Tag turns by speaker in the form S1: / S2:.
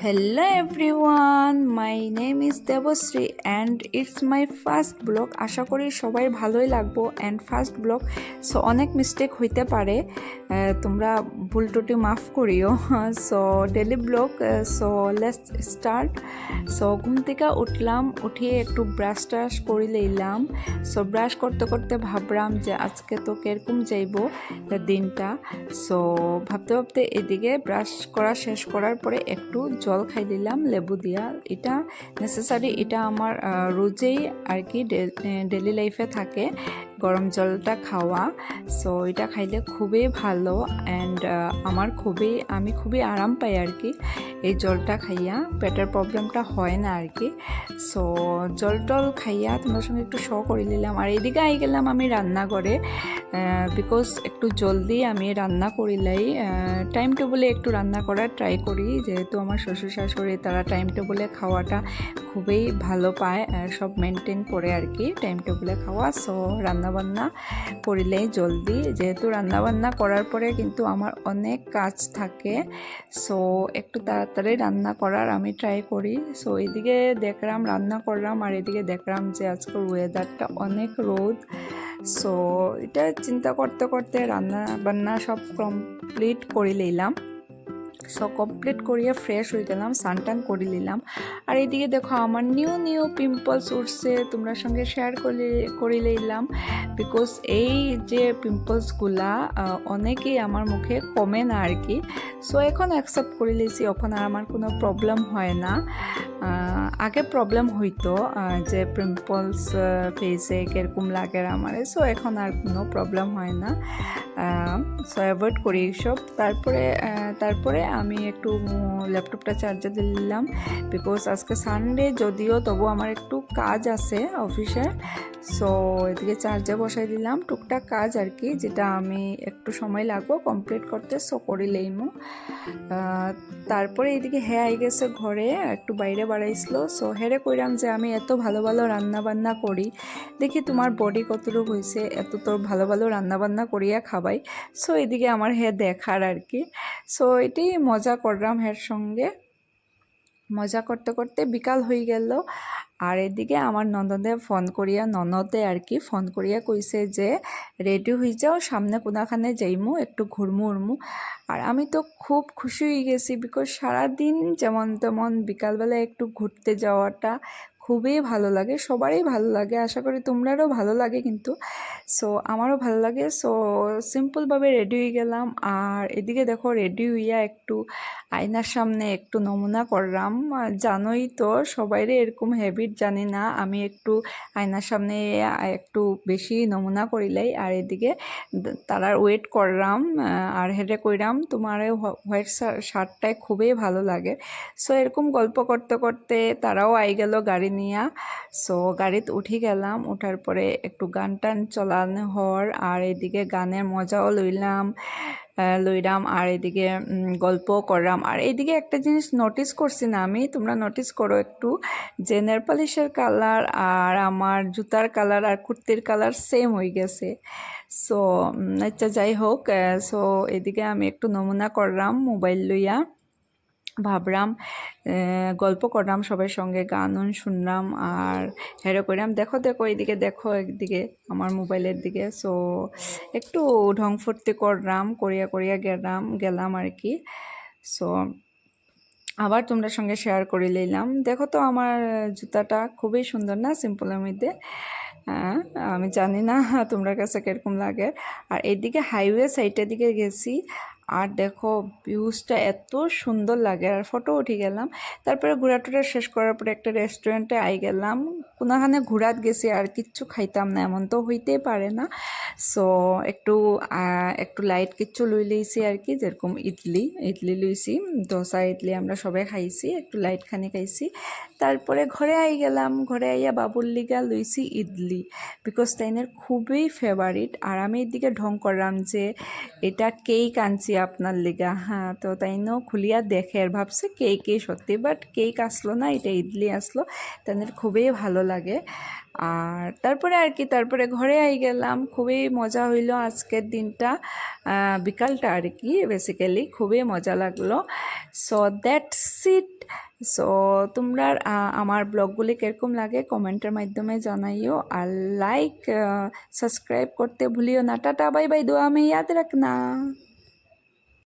S1: Hello everyone, my name is Devasri and it's my first blog. আশা করি সবাই ভালোই লাগবো and first blog সো অনেক মিস্টেক হইতে পারে, তোমরা ভুল টুটি মাফ করিও। So daily blog, so let's start. So ঘুম থেকে উঠলাম, উঠিয়ে একটু ব্রাশ টাশ করে লইলাম। সো ব্রাশ করতে করতে ভাবলাম যে আজকে তো কিরকম যাইব দিনটা। সো ভাবতে ভাবতে এদিকে ব্রাশ করা শেষ করার পরে একটু জল খাই দিলাম লেবু দিয়া। এটা নেসেসারি, এটা আমার রোজেই আর কি ডেলি লাইফে থাকে গরম জলটা খাওয়া। সো এটা খাইলে খুবই ভালো অ্যান্ড আমি খুবই আরাম পাই আর কি এই জলটা খাইয়া, পেটের প্রবলেমটা হয় না আর কি। সো জল টল খাইয়া তোমার সঙ্গে একটু করে নিলাম। আর এদিকে আই গেলাম আমি রান্নাঘরে, বিকজ একটু জলদি আমি রান্না করিলাই, টাইম টেবলে একটু রান্না করার ট্রাই করি, যেহেতু আমার শ্বশুর শাশুড়ি তারা টাইম টেবলে খাওয়াটা খুবই ভালো পায়, সব মেনটেন করে আর কি টাইম টেবলে খাওয়া। সো রান্নাবান্না করিলেই জলদি, যেহেতু রান্নাবান্না করার পরে কিন্তু আমার অনেক কাজ থাকে, সো একটু তাড়াতাড়ি রান্না করার আমি ট্রাই করি। সো এদিকে দেখলাম রান্না করলাম আর এদিকে দেখলাম যে আজকের ওয়েদারটা অনেক রোদ। সো এটা চিন্তা করতে করতে রান্না বান্না সব কমপ্লিট করে লইলাম। সো কমপ্লিট করিয়ে ফ্রেশ হয়ে গেলাম, স্নান করে নিলাম। আর এইদিকে দেখো আমার নিউ পিম্পলস উঠছে, তোমরা সঙ্গে শেয়ার করে নিলাম, বিকজ এই যে পিম্পলসগুলা অনেকেই আমার মুখে কমে না আর কি। সো এখন অ্যাকসেপ্ট করে নিয়েছি, এখন আর আমার কোনো প্রবলেম হয় না। আগে প্রবলেম হইতো যে পিম্পলস ফেসে কীরকম লাগে আমার, সো এখন আর কোনো প্রবলেম হয় না। সো অ্যাভয়েড করি এইসব। তারপরে আমি একটু ল্যাপটপটা চার্জে দিলাম, বিকজ আজকে সানডে যদিও তবু আমার একটু কাজ আছে অফিসে। সো এদিকে চার্জে বসাই দিলাম, টুকটাক কাজ আর কি, যেটা আমি একটু সময় লাগবো কমপ্লিট করতে, সো করি লইমু। তারপরে এইদিকে আই গেছে ঘরে, একটু বাইরে বাড়াইছিল। সো হেরে কইরাম যে আমি এত ভালো ভালো রান্নাবান্না করি, দেখি তোমার বডি কতটুকু হয়েছে, এত তো ভালো ভালো রান্নাবান্না করিয়া খাবাই। সো এদিকে আমার দেখার আর কি। সো এটাই মজা করলাম সঙ্গে, মজা করতে করতে বিকাল হয়ে গেল। আর এদিকে আমার ননদে আর কি ফোন করিয়া কইছে যে রেডি হয়ে যাও, সামনে কোনাখানে যাইমু, একটু ঘুরমু। আর আমি তো খুব খুশি হয়ে গেছি, বিকজ সারাদিন যেমন তেমন বিকালবেলা একটু ঘুরতে যাওয়াটা খুবই ভালো লাগে, সবারই ভালো লাগে, আশা করি তোমরারও ভালো লাগে কিন্তু। সো আমারও ভালো লাগে। সো সিম্পলভাবে রেডি হয়ে গেলাম। আর এদিকে দেখো রেডি হইয়া একটু আয়নার সামনে একটু নমুনা করলাম। জানোই তো সবাইরে এরকম হ্যাবিট, জানি না, আমি একটু আয়নার সামনে একটু বেশি নমুনা করিলাই। আর এদিকে তারার ওয়েট করলাম আর হেডে কইরাম তোমার হোয়াইট শার্টটায় খুবই ভালো লাগে। সো এরকম গল্প করতে করতে তারাও আই গেল গাড়ি নিয়ে। সো গাড়িতে উঠে গেলাম, ওঠার পরে একটু গান টান চলানো হওয়ার, আর এদিকে গানের মজাও লইলাম। আর এদিকে গল্প করলাম। আর এইদিকে একটা জিনিস নোটিস করছি না আমি, তোমরা নোটিস করো একটু, যে নেল পালিশের কালার আর আমার জুতার কালার আর কুর্তির কালার সেম হয়ে গেছে। সো আচ্ছা যাই হোক, সো এদিকে আমি একটু নমুনা করলাম মোবাইল লইয়া, ভাবলাম গল্প করলাম সবার সঙ্গে, গান শুনলাম আর হেরো করলাম। দেখো এইদিকে দেখো, একদিকে আমার মোবাইলের দিকে। সো একটু ঢং ফুর্তি করলাম, করিয়া গেলাম আর কি। সো আবার তোমরা সঙ্গে শেয়ার করে নিলাম। দেখো তো আমার জুতাটা খুবই সুন্দর না, সিম্পলের মধ্যে। আমি জানি না তোমরা কাছে কীরকম লাগে। আর এইদিকে হাইওয়ে সাইডের দিকে গেছি, আর দেখো ভিউজটা এত সুন্দর লাগে, আর ফটো উঠে গেলাম। তারপরে ঘোরাটোরা শেষ করার পরে একটা রেস্টুরেন্টে আই গেলাম, কোনোখানে ঘোরাত গেছি আর কিচ্ছু খাইতাম না, এমন তো হইতেই পারে না। সো একটু লাইট কিচ্ছু লই লইছি আর কি, যেরকম ইডলি লইছি, দোসা ইডলি আমরা সবাই খাইছি, একটু লাইট খানি খাইছি। তারপরে ঘরে আই গেলাম, ঘরে আইয়া বাবুর লিগা লইছি ইডলি, বিকজ তাইনের খুবই ফেভারিট। আর আমি এদিকে ঢং করলাম যে এটা কেক আনছি আপনার লিগা। হ্যাঁ, তো তাইনও খুলিয়া দেখে আর ভাবছে কেকই সত্যি, বাট কেক আসলো না, এটা ইডলি আসলো। তাদের খুবই ভালো লাগে। আর তারপরে আর কি, তারপরে ঘরে আই গেলাম। খুবই মজা হইলো আজকের দিনটা, বিকালটা আর কি, বেসিক্যালি খুবই মজা লাগলো। So that's it. সো তোমরা আমার ব্লগগুলি কীরকম লাগে কমেন্টের মাধ্যমে জানাইও, আর লাইক সাবস্ক্রাইব করতে ভুলিও না। টাটা বাই বাই, দোয়া में याद रखना।